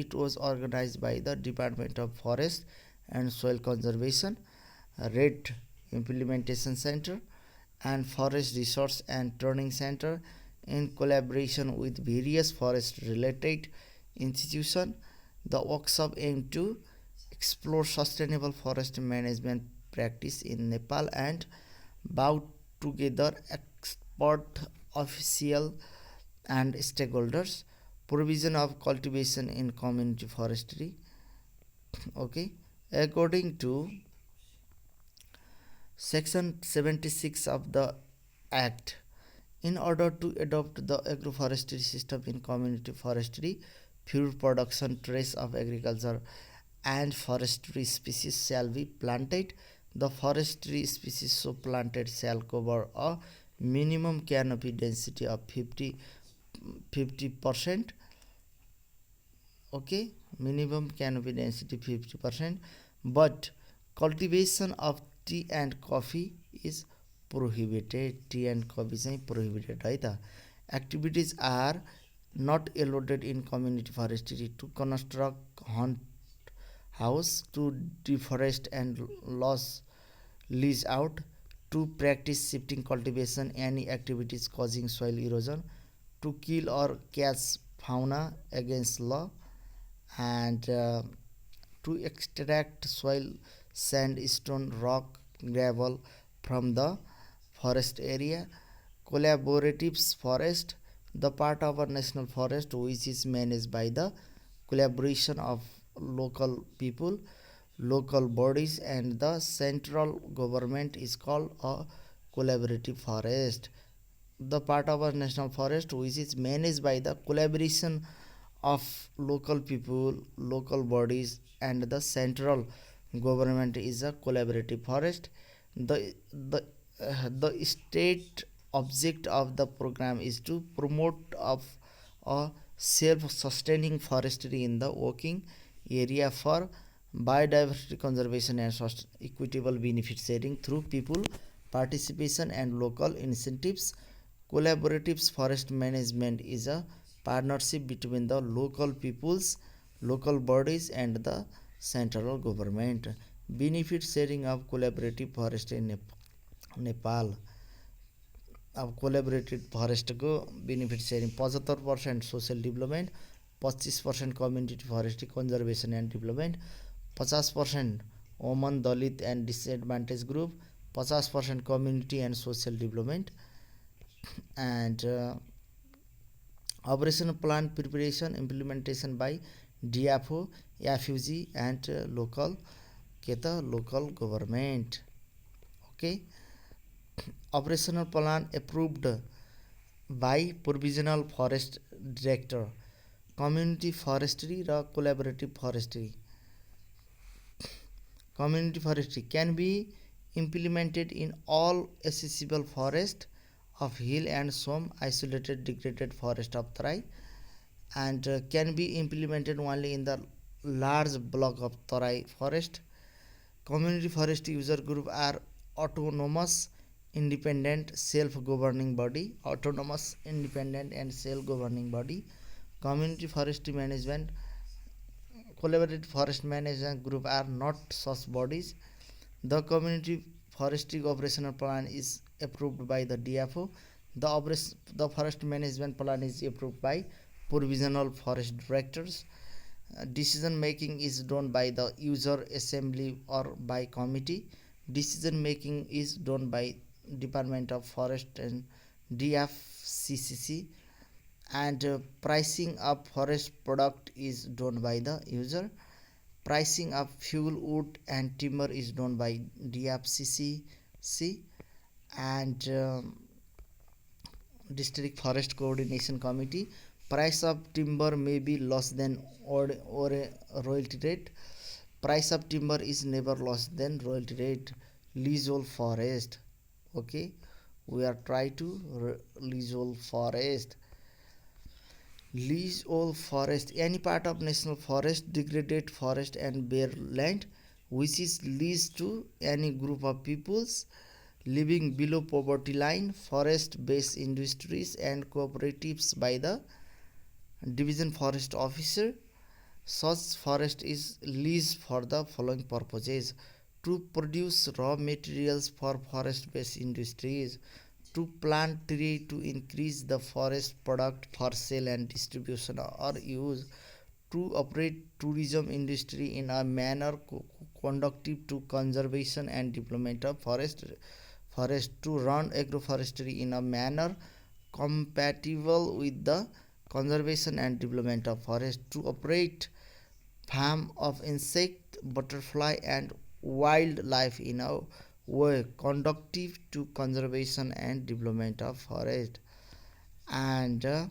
[SPEAKER 1] It was organize by the department of forest and soil conservation. REDD Implementation Center and Forest Resource and Training Center in collaboration with various forest related institutions. The workshop aimed to explore sustainable forest management practice in Nepal and brought together expert officials and stakeholders. Provision of cultivation in community forestry. Okay, according to section 76 of the act, in order to adopt the agroforestry system in community forestry, food production, trace of agriculture and forestry species shall be planted. The forestry species so planted shall cover a minimum canopy density of 50%. Okay, minimum canopy density 50%, but cultivation of tea and coffee is prohibited. Tea and coffee is prohibited है त. Activities are not allowed in community forestry to construct hunt house, to deforest and lease out, to practice shifting cultivation, any activities causing soil erosion, to kill or catch fauna against law, and to extract soil, sand, stone, rock, gravel from the forest area. Collaborative forest, the part of a national forest which is managed by the collaboration of local people, local bodies and the central government is called a collaborative forest. The part of a national forest which is managed by the collaboration of local people, local bodies and the central government is a collaborative forest. The state object of the program is to promote of a self-sustaining forestry in the working area for biodiversity conservation and equitable benefit sharing through people participation and local incentives. Collaborative forest management is a partnership between the local peoples, local bodies and the central government. Benefit sharing of collaborative forest in Nepal. अब collaborated फरेस्टको benefit sharing 75% social development, 25% community forestry conservation and development, 50% woman Dalit and disadvantage group, 50% community and social development and operational plan preparation implementation by DFO, FUG and local local government. Okay, operational plan approved by provisional forest director. Community forestry र collaborative forestry. Community forestry can be implemented in all accessible forest of hill and some isolated degraded forest of Tarai, and can be implemented only in the large block of Tarai forest. Community forest user group are autonomous, independent, self-governing body. Autonomous, independent and self-governing body. Community forestry management, collaborative forest management group are not such bodies. The community forestry operational plan is approved by the DFO. The forest management plan is approved by provisional forest directors. Decision making is done by the user assembly or by committee. Decision making is done by Department of Forest and DFCCC, and pricing of forest product is done by the user. Pricing of fuel, wood and timber is done by DFCCC, and District Forest Coordination Committee. Price of timber may be less than or royalty rate. Price of timber is never less than royalty rate. Leasehold forest. Okay, we are try to leasehold forest. Leasehold forest, any part of national forest, degraded forest and bare land which is leased to any group of peoples living below poverty line, forest based industries and cooperatives by the division forest officer. Such forest is leased for the following purposes: to produce raw materials for forest-based industries, to plant tree to increase the forest product for sale and distribution or use, to operate tourism industry in a manner conducive to conservation and development of forest, to run agroforestry in a manner compatible with the conservation and development of forest, to operate farm of insect, butterfly and wildlife in a way conducive to conservation and development of forest. And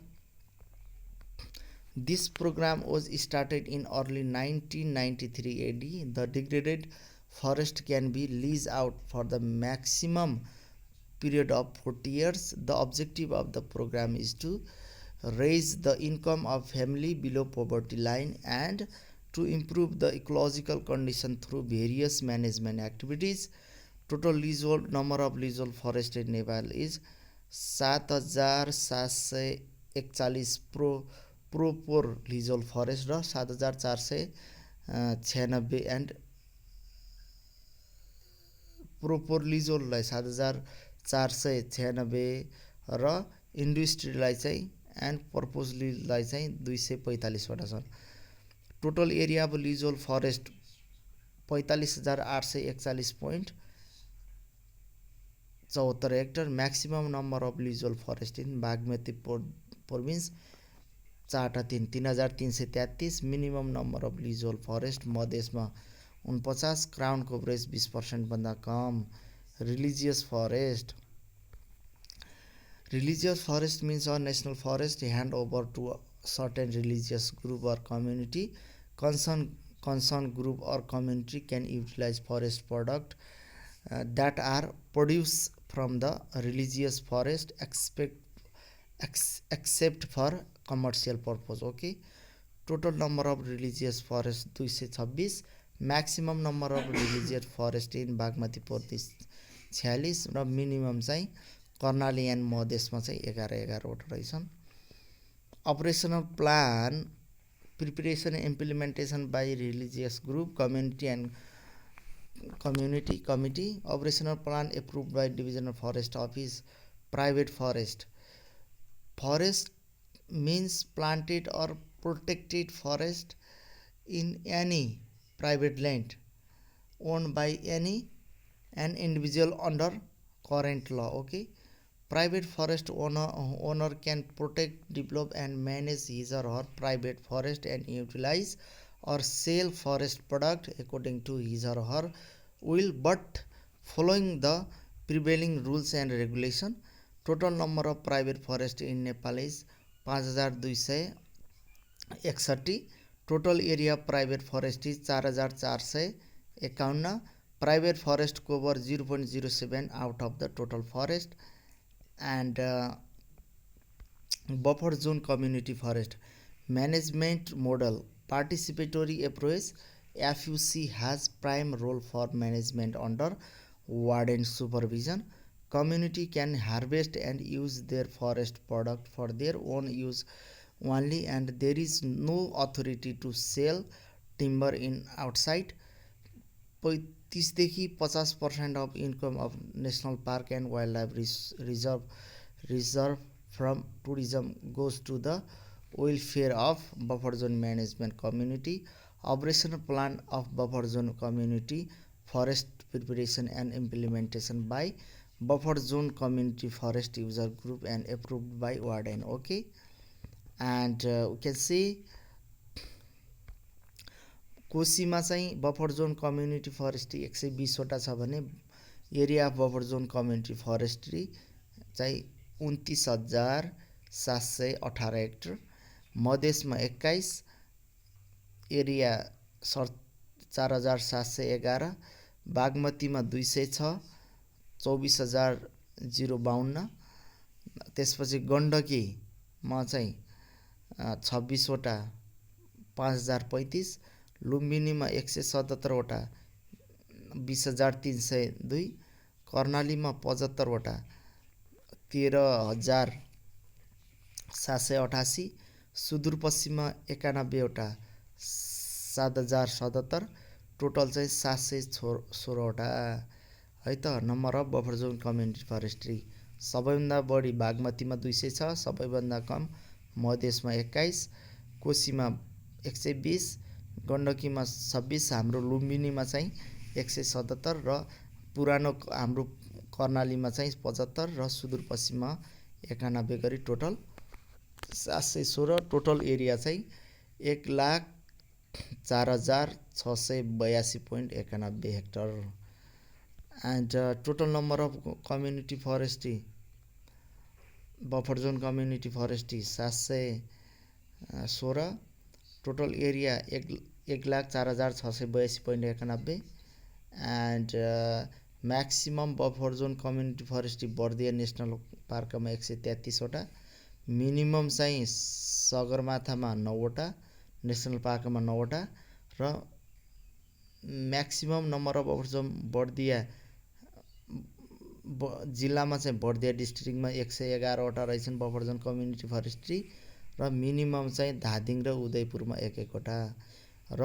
[SPEAKER 1] this program was started in early 1993 AD. The degraded forest can be leased out for the maximum period of 40 years. The objective of the program is to raise the income of family below poverty line and to improve the ecological condition through various management activities. Total leasehold number of leasehold forest in Nepal is 7,741 प्रोपोर लिजोल forest र 7,496 and प्रोपोर लिजोललाई 7,496 र इन्डस्ट्रीलाई चाहिँ and पर्पोजलीलाई चाहिँ 245 वटा छन्। Total area of leasehold forest 45,841.74 hectare. Maximum number of leasehold forest in Bagmati province 4,333। Minimum number of leasehold forest मधेसमा 49। Crown coverage 20% भन्दा कम। Religious forest means a national forest hand over to a certain religious group or community. Concerned group or community can utilize forest product that are produced from the religious forest except for commercial purpose. Okay, total number of religious forest 226। maximum number of religious forest in Bagmati प्रदेश 46 र minimum चाहिँ Karnali and मधेसमा चाहिँ 11 वटा रहेछन्। Operational plan preparation and implementation by religious group community and committee. Operational plan approve by divisional forest office. Private forest means planted or protected forest in any private land owned by an individual under current law. Okay, private forest owner can protect, develop and manage his or her private forest and utilize or sell forest product according to his or her will, but following the prevailing rules and regulation. Total number of private forest in Nepal is 5,261। Total area private forest is 4,451। Private forest cover 0.07 out of the total forest. And buffer John community forest management model participatory approach. FUC has prime role for management under warden supervision. Community can harvest and use their forest product for their own use only and there is no authority to sell timber in outside. 35 देखि 50% of income of national park and wildlife reserve from tourism goes to the welfare of buffer zone management community. Operational plan of buffer zone community forest preparation and implementation by buffer zone community forest user group and approved by warden. Okay, and we can see कोशीमा चाहिँ buffer John community forestry 120 वटा छ भने area of buffer John community forestry चाहिँ 29,718 hectare. मधेसमा 21, area 4,711। बागमतीमा 206, 24,052। त्यसपछि गण्डकीमा चाहिँ 26 वटा 5,035। लुम्बिनीमा 177 वटा 20,302। कर्णालीमा 75 वटा 13,788। सुदूरपश्चिममा 91 वटा 7,077। टोटल चाहिँ 716वटा है त। Number of buffer John community forestry सबैभन्दा बढी बागमतीमा 200 छ, सबैभन्दा कम मधेसमा 21, कोशीमा 120, गण्डकीमा 26, हाम्रो लुम्बिनीमा चाहिँ 177 र पुरानो हाम्रो कर्णालीमा चाहिँ 75 र सुदूरपश्चिममा 91 गरी टोटल 716। टोटल एरिया चाहिँ 1,04,682.91 hectare. And total number of community forestry buffer John community forestry 716। Total area 1,04,682.91 and maximum buffer John community forestry Bardiya national पार्कमा 133वटा, मिनिमम चाहिँ सगरमाथामा 9वटा, नेसनल पार्कमा 9वटा र maximum number of buffer John Bardiya जिल्लामा चाहिँ बर्दिया डिस्ट्रिक्टमा 111वटा रहेछन् बफर जोन कम्युनिटी फरेस्ट्री र minimum चाहिँ धादिङ र उदयपुरमा 1-1वटा र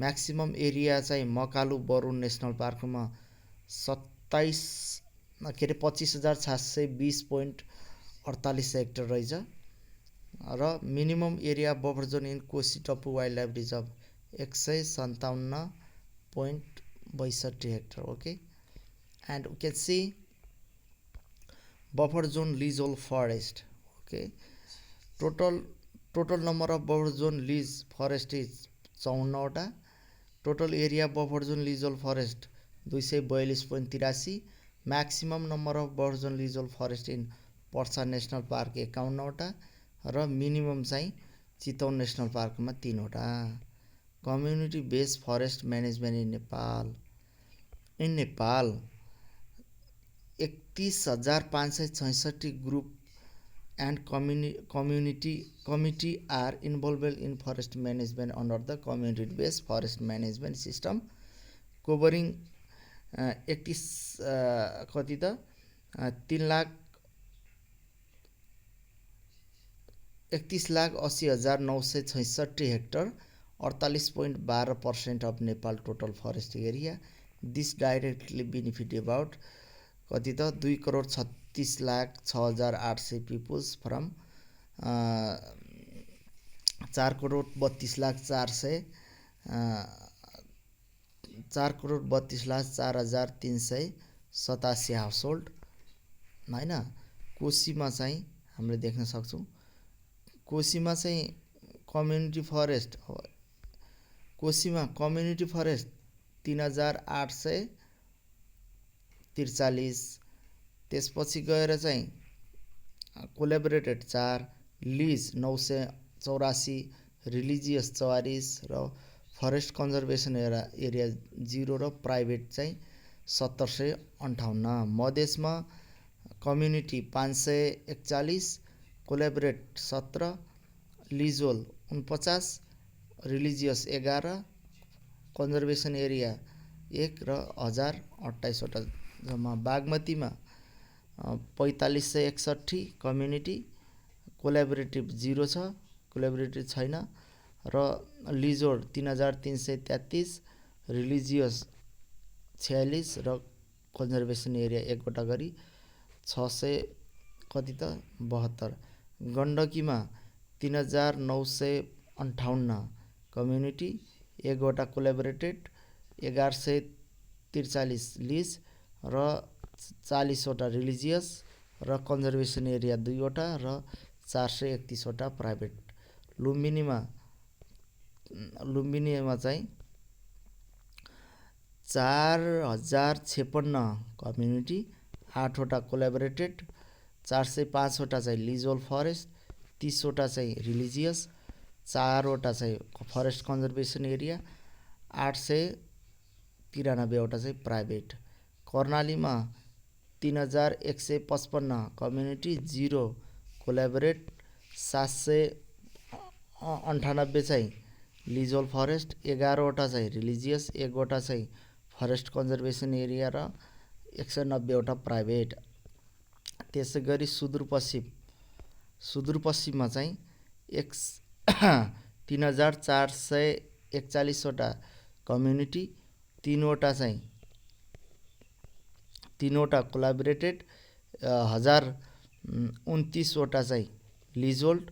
[SPEAKER 1] म्याक्सिमम एरिया चाहिँ मकालु बरुण नेसनल पार्कमा 25,720.48 हेक्टर रहेछ र minimum area buffer zone in Koshi Tappu wild life reserve 157.62 हेक्टर। Okay, and we can see buffer zone leasehold forest. Okay, total number of buffer zone lease forest is 54वटा, total area buffer zone leasehold forest 242.83, maximum number of buffer zone leasehold forest in Parsa national park 51वटा र minimum चाहिँ Chitwan national पार्कमा 3वटा। Community based forest management in Nepal 31,566 group and committee are involved in forest management under the community based forest management system covering 31,80,966 hectare 48.12% of Nepal total forest area. This directly benefit about 2,36,06,800 peoples from 4,32,04,387 household हैन। कोशीमा चाहिँ हामीले देख्न सक्छौं, कोशीमा चाहिँ community forest 3,843, त्यसपछि गएर चाहिँ कोल्याबोरेटेड 4, lease 984, religious 44 र फरेस्ट कन्जर्भेसन एरिया 0 र प्राइभेट चाहिँ 1758। मधेसमा कम्युनिटी 541, कोल्याबोरेट 17, लिजोल 49, रिलिजियस 11, कन्जर्भेसन एरिया 1 र 1028वटा जम्मा। बागमतीमा 4561 कम्युनिटी, कोल्याबोरेटिभ 0 छ, कोल्याबोरेटिभ छैन र लिजोड 3333, रिलिजियस 46 र कन्जर्भेसन एरिया 1वटा गरी 672। गण्डकीमा 3958 कम्युनिटी, 1वटा कोल्याबोरेटेड, 1143 लिज र 40वटा रिलिजियस र कन्जर्भेसन एरिया 2वटा र 431वटा प्राइभेट। लुम्बिनीमा चाहिँ 4056 कम्युनिटी, 8वटा कोल्याबोरेटेड, 405वटा चाहिँ लिजोल फरेस्ट, 30वटा चाहिँ रिलिजियस, 4वटा चाहिँ फरेस्ट कन्जर्भेसन एरिया, 893वटा चाहिँ प्राइभेट। कर्णालीमा 3155 कम्युनिटी, 0 कोल्याबोरेट, 798 चाहिँ लिजोल फरेस्ट, 11वटा चाहिँ रिलिजियस, 1वटा चाहिँ फरेस्ट कन्जर्भेसन एरिया र 190वटा प्राइभेट। त्यसैगरी सुदूरपश्चिममा चाहिँ 3441वटा कम्युनिटी, तीनवटा कोलाबोरेटेड, 1029वटा चाहिँ लिजहोल्ड,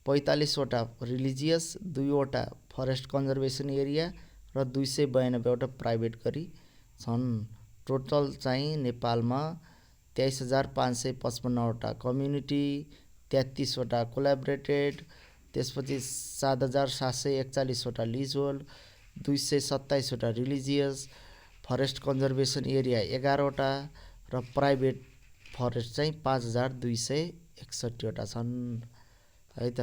[SPEAKER 1] 45वटा रिलिजियस, 2वटा फरेस्ट कन्जर्भेसन एरिया र 292वटा प्राइभेट गरी छन्। टोटल चाहिँ नेपालमा 23,555वटा कम्युनिटी, 33वटा कोलाबोरेटेड, त्यसपछि 7,741वटा लिजहोल्ड, 227वटा रिलिजियस, फरेस्ट कन्जर्भेसन एरिया 11वटा र प्राइभेट फरेस्ट चाहिँ 5,261वटा छन् है त।